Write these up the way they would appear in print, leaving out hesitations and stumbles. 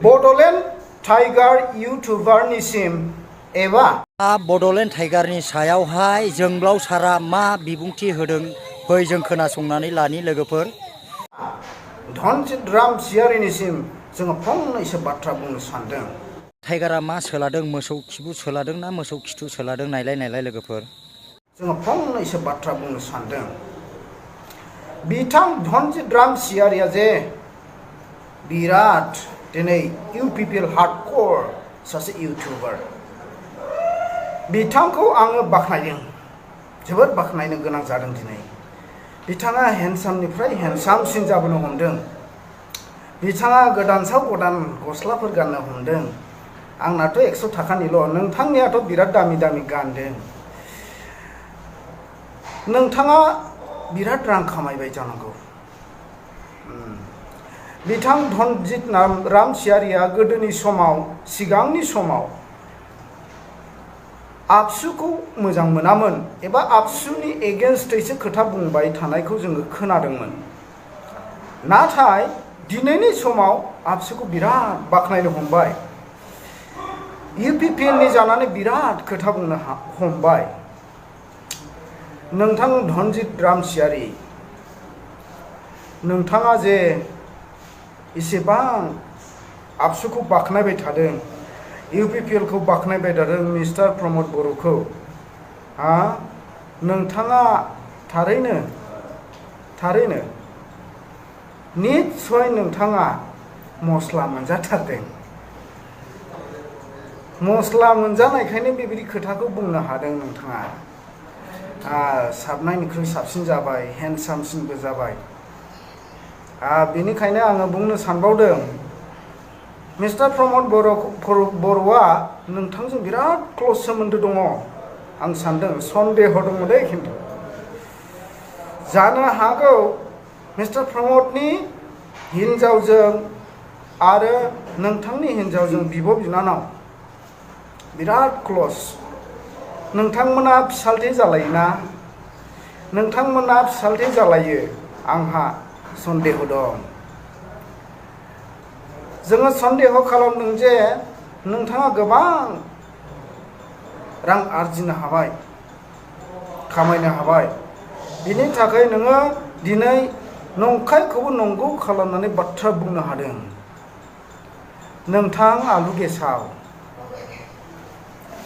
Bodoland Tiger YouTuberनिसिम एबा बड'लेण्ड टाइगारनि सायावहाय जोंब्लाव सारा मा बिबुंथि होदों फै जों खोनासंनानै लानि लोगोफोर। धनजित रामसियारिनिसिम जोङो फंनैसो बाथ्रा बुंनो सानदों। टाइगारा मा सोलादों, मोसौ खिबु सोलादों ना मोसौ खिथु सोलादों नायलाय लोगोफोर। जोङो फंनैसो बाथ्रा बुंनो सानदों। बिथां धनजित रामसियारिया जे बिराद दिनै इउपिपिएल हार्डक'र सासे इउटिउबार। बिथांखौ आङो बाख्नायदों, जोबोद बाख्नायनो गोनां जादों दिनै। बिथाङा हेन्डसामनिफ्राय हेन्डसामसिन जाबोनो हमदों। बिथाङा गोदानसाव गोदान गस्लाफोर गाननो हमदों। आंनाथ' 100 थाखानिल', नोंथांनियाथ' बिराद दामि दामि गानदों। नोंथाङा बिराद रां खामायबाय जानांगौ। बिथां धनजित रामसियारिया गोदोनि समाव, सिगांनि समाव आबसुखौ मोजां मोनामोन एबा आबसुनि एगेन्स्टैसो खोथा बुंबाय थानायखौ जोङो खोनादोंमोन। नाथाय दिनैनि समाव आबसुखौ बिराद बाख्नायनो हमबाय। इउपिपिएलनि जानानै बिराद खोथा बुंनो हमबाय। नोंथां धनजित रामसियारि, नोंथाङा जे इसेबां आबसुखौ बाख्नायबाय थादों, इउपिपिएलखौ बाख्नायबाय थादों, मिस्टार प्रमद बर'खौ, नोंथाङा थारैनो निस्सय नोंथाङा मस्ला मोनजाथारदों। मस्ला मोनजानायखायनो बेबायदि खोथाखौ बुंनो हादों नोंथाङा। साबनायनिख्रुइ साबसिन जाबाय, हेन्डसामसिनबो जाबाय। बेनिखायनो आङो बुंनो सानबावदों, मिस्टार प्रमद बर'आ नोंथांजों बिराद क्ल'ज सोमोन्दो दङ। आं सानदों, सन्देह दङ दे खिन्थु। जानो हागौ मिस्टार प्रमदनि हिन्जावजों आरो नोंथांनि हिन्जावजों बिब' बिनानाव बिराद क्ल'ज। नोंथांमोना फिसाज्लाथे जालायोना? नोंथांमोना फिसाज्लाथे जालायो, आंहा सन्देह दं। जोङो सन्देह खालामदों जे नोंथाङा गोबां रां आरजिनो हाबाय, खामायनो हाबाय। बिनि थाखाय नोङो दिनै नंखायखौबो नंगौ खालामनानै बाथ्रा बुंनो हादों। नोंथां आलु गेसाव,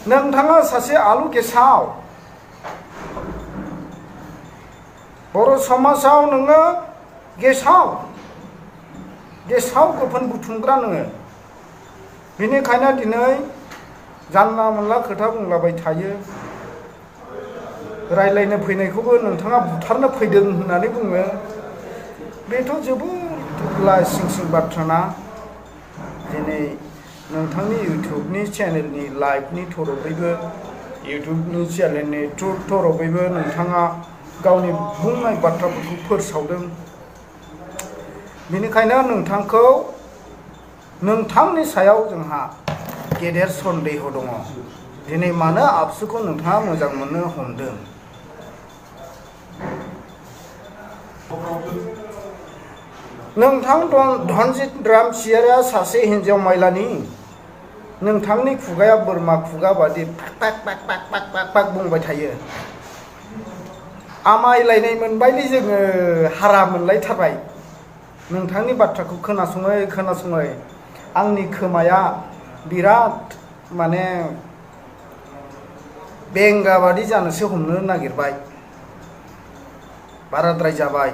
नोंथाङा सासे आलु गेसाव। बर' समाजाव नोङो गेसाव गोफोन बुथुमग्रा नोङो। बेनिखायनो दिनै जानला मोनला खोथा बुंलाबाय थायो। रायलायनो फैनायखौबो नोंथाङा बुथारनो फैदों होननानै बुङो। बेथ' जोबोद लासिं सिं बाथ्राना। दिनै नोंथांनि इउटिउबनि चेनेलनि लाइभनि थर'खैबो, इउटिउबनि चेनेलनि थर'खैबो नोंथाङा गावनि बुंनाय बाथ्राफोरखौ फोसावदों। बेनिखायनो नोंथांनि सायाव जोंहा गेदेर सन्देह दङ। दिनै मानो आबसुखौ नोंथाङा मोजां मोननो हमदों? नोंथां धनजित रामसियारिया सासे हिन्जाव मायलानि। नोंथांनि खुगाया बोरमा खुगा बादि पाक बुंबाय थायो। आमायलायनाय मोनबायलै जोङो, हारा मोनलायथारबाय नोंथांनि बाथ्राखौ खोनासङै। आंनि खोमाया बिराद बेंगा बादि जानोसो हमनो नागिरबाय। बाराद्राय जाबाय।